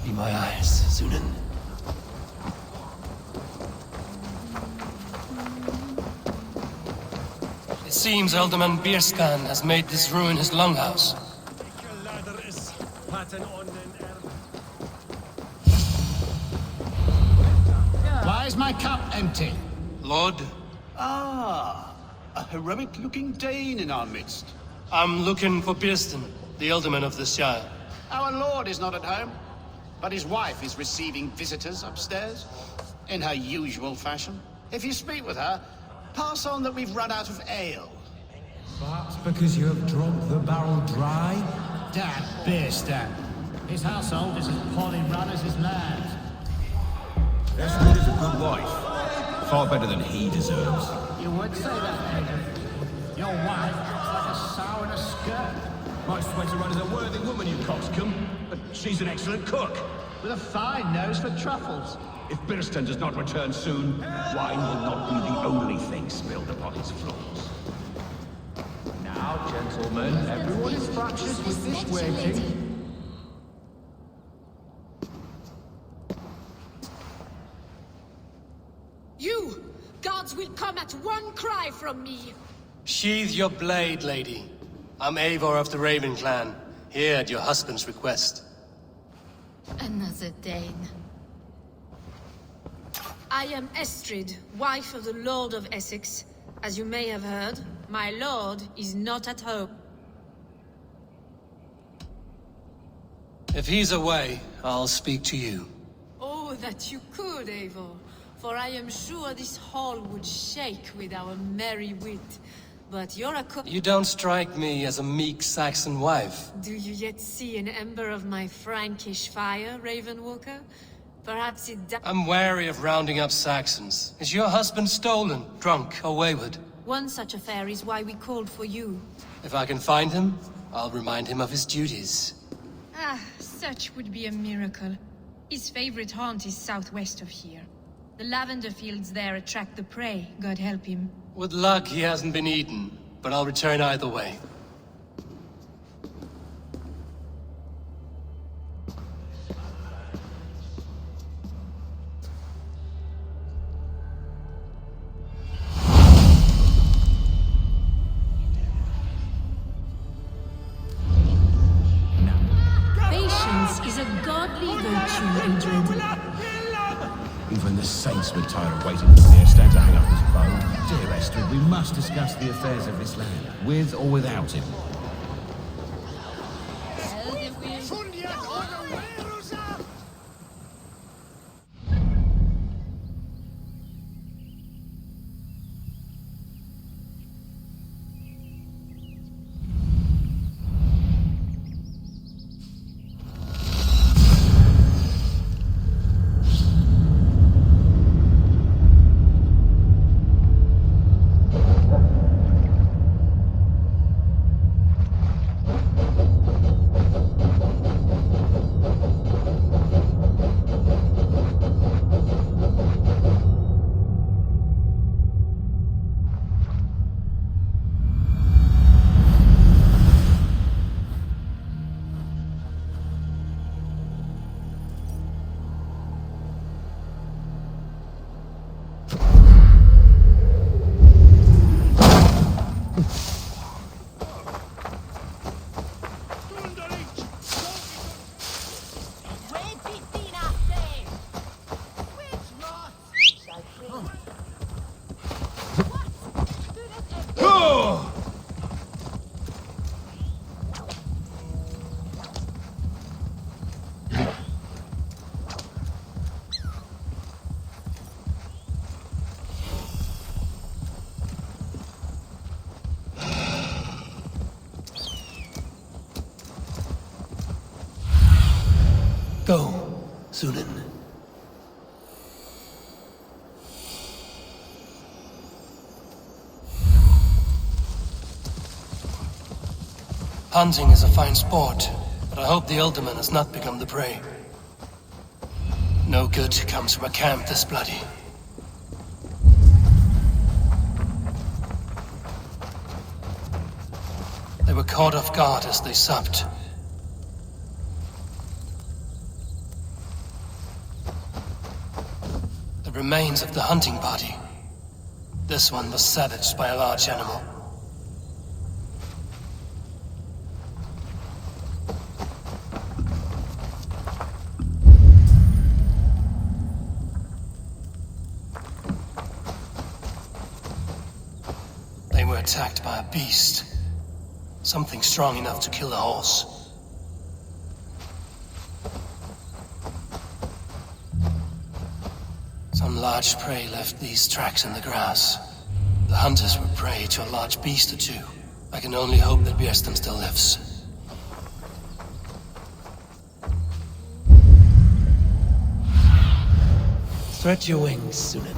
Be my eyes, Sunan. It seems Alderman Bierskan has made this ruin his longhouse. Why is my cup empty? Lord, Ah, a heroic-looking Dane in our midst. I'm looking for Bierston, the Alderman of the Shire. Our lord is not at home, but his wife is receiving visitors upstairs, in her usual fashion. If you speak with her, pass on that we've run out of ale. Perhaps because you have drunk the barrel dry? Damn Beerstan. His household is as poorly run as his land. Estrid is a good wife. Far better than he deserves. You would say that, Edward. Your wife looks like a sow in a skirt. My sweater run is a worthy woman, you coxcomb. But she's an excellent cook. With a fine nose for truffles. If Birston does not return soon, wine will not be the only thing spilled upon his floors. Now, gentlemen, everyone is fractious with this waiting. You! Gods will come at one cry from me! Sheathe your blade, lady. I'm Eivor of the Raven Clan, here at your husband's request. Another Dane. I am Estrid, wife of the Lord of Essex. As you may have heard, my lord is not at home. If he's away, I'll speak to you. Oh, that you could, Eivor. For I am sure this hall would shake with our merry wit. But you're a You don't strike me as a meek Saxon wife. Do you yet see an ember of my Frankish fire, Ravenwalker? Perhaps it I'm wary of rounding up Saxons. Is your husband stolen, drunk, or wayward? One such affair is why we called for you. If I can find him, I'll remind him of his duties. Ah, such would be a miracle. His favorite haunt is southwest of here. The lavender fields there attract the prey, God help him. With luck, he hasn't been eaten, but I'll return either way. Patience is a godly virtue, Adrian. Even the saints would tire of waiting for Birstan to hang up his bow. Dear Estrid, we must discuss the affairs of this land, with or without him. Go, Sunan. Hunting is a fine sport, but I hope the Alderman has not become the prey. No good comes from a camp this bloody. They were caught off guard as they supped. The remains of the hunting party. This one was savaged by a large animal. They were attacked by a beast. Something strong enough to kill a horse. Some large prey left these tracks in the grass. The hunters were prey to a large beast or two. I can only hope that Björsten still lives. Stretch your wings, Sunan.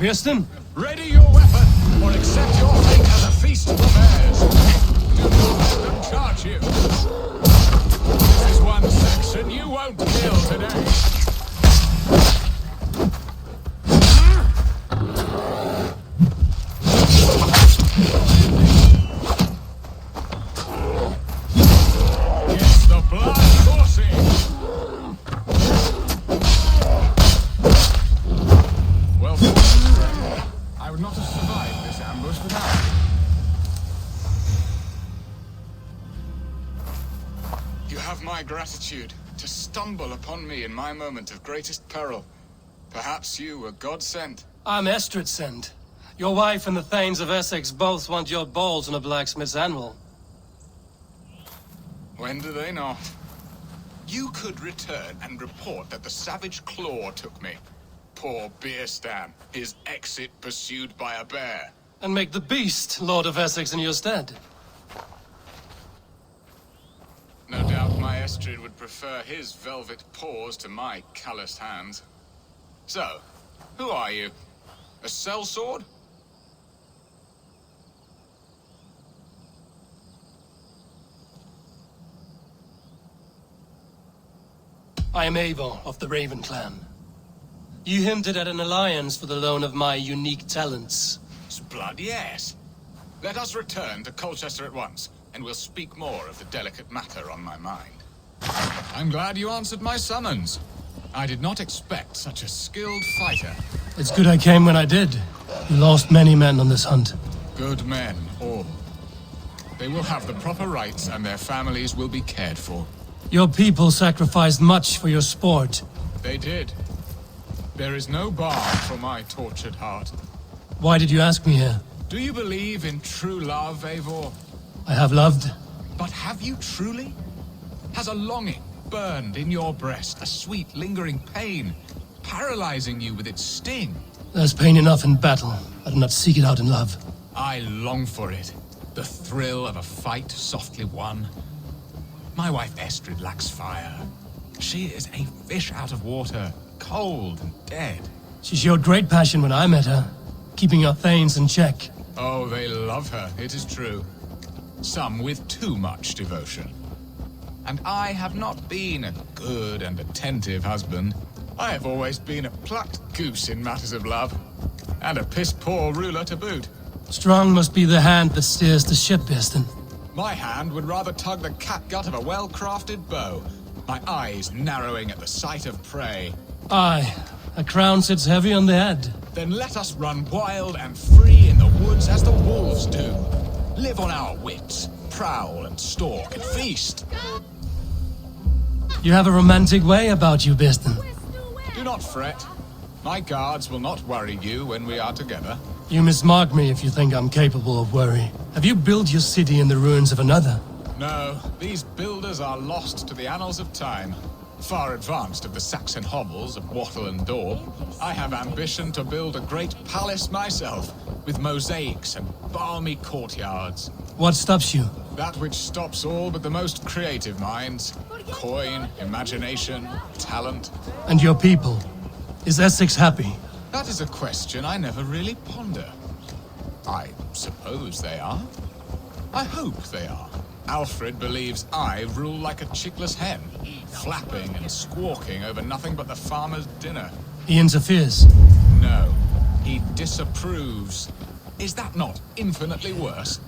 Björsten? Ready your weapon, or accept your fate as a feast for bears. Do not let them charge you. This is one section you won't kill today. It's the blood coursing. Well, I would not have survived this ambush without you. You have my gratitude to stumble upon me in my moment of greatest peril. Perhaps you were God-sent. I'm Estrid sent. Your wife and the Thanes of Essex both want your balls on a blacksmith's anvil. When do they not? You could return and report that the savage claw took me. Poor Björsten, his exit pursued by a bear. And make the beast Lord of Essex in your stead. No doubt my Estrid would prefer his velvet paws to my calloused hands. So, who are you? A sellsword? I am Eivor of the Raven clan. You hinted at an alliance for the loan of my unique talents. Blood, yes. Let us return to Colchester at once, and we'll speak more of the delicate matter on my mind. I'm glad you answered my summons. I did not expect such a skilled fighter. It's good I came when I did. You lost many men on this hunt. Good men, all. They will have the proper rights, and their families will be cared for. Your people sacrificed much for your sport. They did. There is no balm for my tortured heart. Why did you ask me here? Do you believe in true love, Eivor? I have loved. But have you truly? Has a longing burned in your breast, a sweet, lingering pain, paralyzing you with its sting? There's pain enough in battle. I do not seek it out in love. I long for it. The thrill of a fight softly won. My wife Estrid lacks fire. She is a fish out of water, cold and dead. She showed great passion when I met her, keeping your Thanes in check. Oh, they love her, it is true. Some with too much devotion. And I have not been a good and attentive husband. I have always been a plucked goose in matters of love. And a piss-poor ruler to boot. Strong must be the hand that steers the ship, Bearston. My hand would rather tug the catgut of a well-crafted bow. My eyes narrowing at the sight of prey. Aye, a crown sits heavy on the head. Then let us run wild and free in the woods as the wolves do. Live on our wits, prowl and stalk and feast. You have a romantic way about you, Bearston. Do not fret. My guards will not worry you when we are together. You mismark me if you think I'm capable of worry. Have you built your city in the ruins of another? No, these builders are lost to the annals of time. Far advanced of the Saxon hovels of Wattle and Daub, I have ambition to build a great palace myself, with mosaics and balmy courtyards. What stops you? That which stops all but the most creative minds. Coin, imagination, talent. And your people? Is Essex happy? That is a question I never really ponder. I suppose they are. I hope they are. Alfred believes I rule like a chickless hen, flapping and squawking over nothing but the farmer's dinner. He interferes. No, he disapproves. Is that not infinitely worse?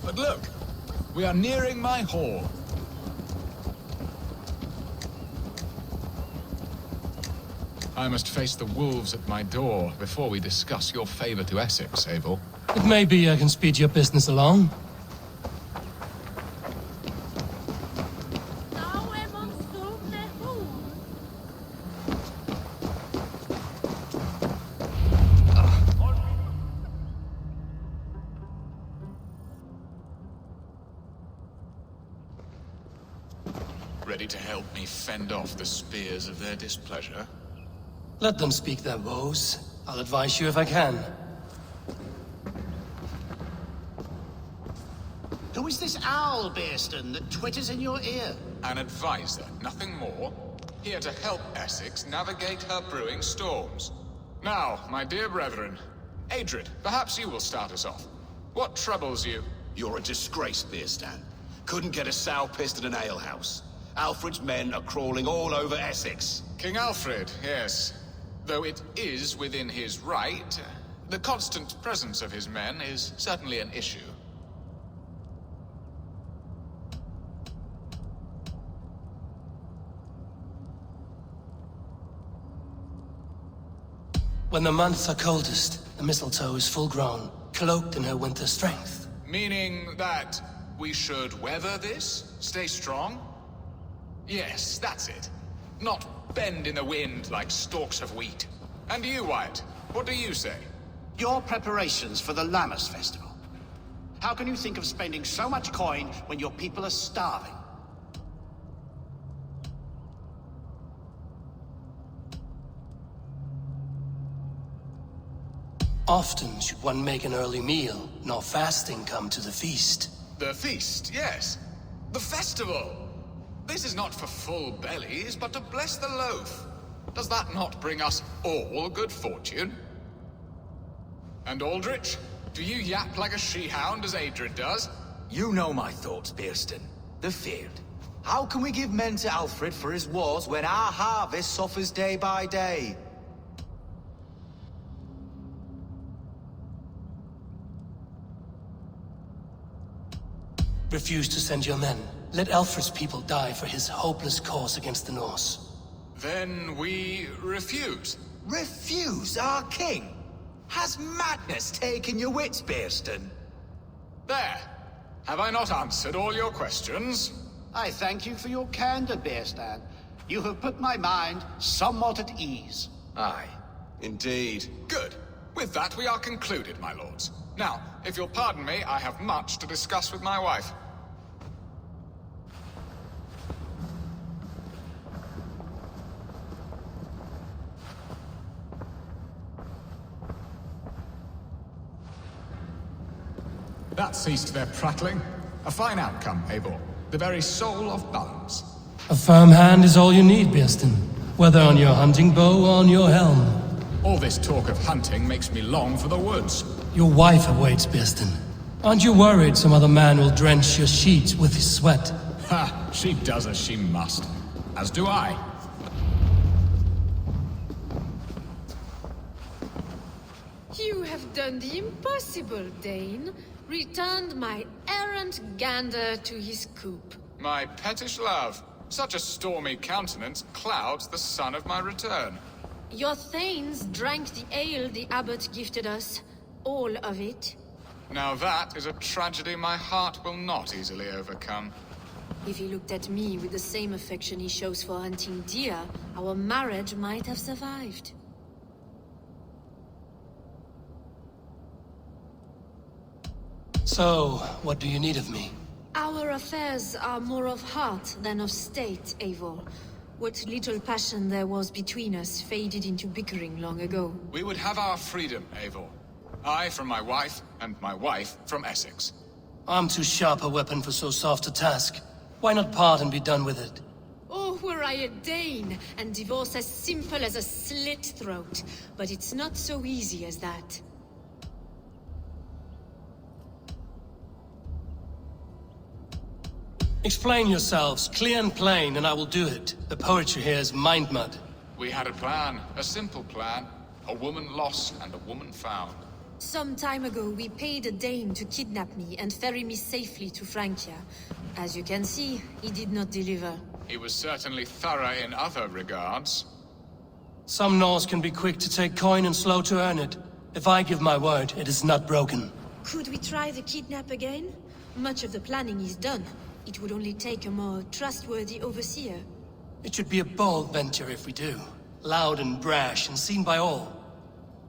But look, we are nearing my hall. I must face the wolves at my door before we discuss your favor to Essex, Abel. It may be I can speed your business along. Ready to help me fend off the spears of their displeasure? Let them speak their woes. I'll advise you if I can. Who is this owl, Bearston, that twitters in your ear? An advisor, nothing more. Here to help Essex navigate her brewing storms. Now, my dear brethren, Adrid, perhaps you will start us off. What troubles you? You're a disgrace, Beerstan. Couldn't get a sow pissed at an alehouse. Alfred's men are crawling all over Essex. King Alfred, yes. Though it is within his right, the constant presence of his men is certainly an issue. When the months are coldest, the mistletoe is full grown, cloaked in her winter strength. Meaning that we should weather this? Stay strong? Yes, that's it. Not bend in the wind like stalks of wheat. And you, Wyatt, what do you say? Your preparations for the Lammas festival. How can you think of spending so much coin when your people are starving? Often should one make an early meal, nor fasting come to the feast. The feast, yes. The festival. This is not for full bellies, but to bless the loaf. Does that not bring us all good fortune? And Aldrich, do you yap like a she-hound as Adrid does? You know my thoughts, Bearston. The field. How can we give men to Alfred for his wars when our harvest suffers day by day? Refuse to send your men. Let Alfred's people die for his hopeless cause against the Norse. Then we refuse. Refuse our king? Has madness taken your wits, Bearston? There. Have I not answered all your questions? I thank you for your candor, Bearstan. You have put my mind somewhat at ease. Aye. Indeed. Good. With that, we are concluded, my lords. Now, if you'll pardon me, I have much to discuss with my wife. That ceased their prattling. A fine outcome, Eivor. The very soul of balance. A firm hand is all you need, Bearston. Whether on your hunting bow or on your helm. All this talk of hunting makes me long for the woods. Your wife awaits, Bearston. Aren't you worried some other man will drench your sheets with his sweat? Ha! She does as she must. As do I. You have done the impossible, Dane. Returned my errant gander to his coop. My pettish love. Such a stormy countenance clouds the sun of my return. Your thanes drank the ale the abbot gifted us. All of it. Now that is a tragedy my heart will not easily overcome. If he looked at me with the same affection he shows for hunting deer, our marriage might have survived. So, what do you need of me? Our affairs are more of heart than of state, Eivor. What little passion there was between us faded into bickering long ago. We would have our freedom, Eivor. I from my wife, and my wife from Essex. I'm too sharp a weapon for so soft a task. Why not part and be done with it? Oh, were I a Dane, and divorce as simple as a slit throat. But it's not so easy as that. Explain yourselves, clear and plain, and I will do it. The poetry here is mind mud. We had a plan, a simple plan. A woman lost and a woman found. Some time ago, we paid a Dane to kidnap me and ferry me safely to Francia. As you can see, he did not deliver. He was certainly thorough in other regards. Some Norse can be quick to take coin and slow to earn it. If I give my word, it is not broken. Could we try the kidnap again? Much of the planning is done. It would only take a more trustworthy overseer. It should be a bold venture if we do. Loud and brash and seen by all.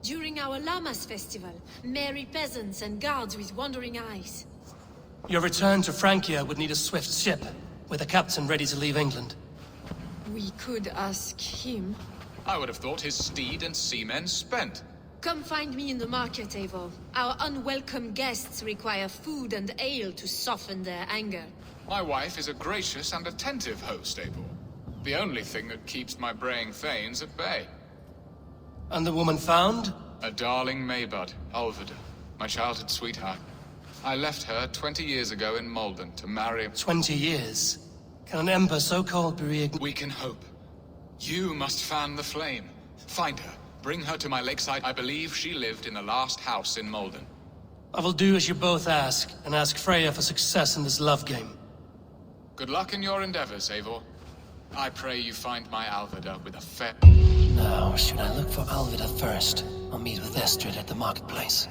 During our Llamas festival, merry peasants and guards with wandering eyes. Your return to Francia would need a swift ship, with a captain ready to leave England. We could ask him. I would have thought his steed and seamen spent. Come find me in the market, Eivor. Our unwelcome guests require food and ale to soften their anger. My wife is a gracious and attentive host, Eivor. The only thing that keeps my braying thanes at bay. And the woman found? A darling Maybud, Alvida, my childhood sweetheart. I left her 20 years ago in Malden to marry... 20 years? Can an ember so cold be reignited? We can hope. You must fan the flame. Find her. Bring her to my lakeside. I believe she lived in the last house in Malden. I will do as you both ask, and ask Freya for success in this love game. Good luck in your endeavors, Eivor. I pray you find my Alvida with a fair... Now, should I look for Alvida first, or meet with Estrid at the marketplace?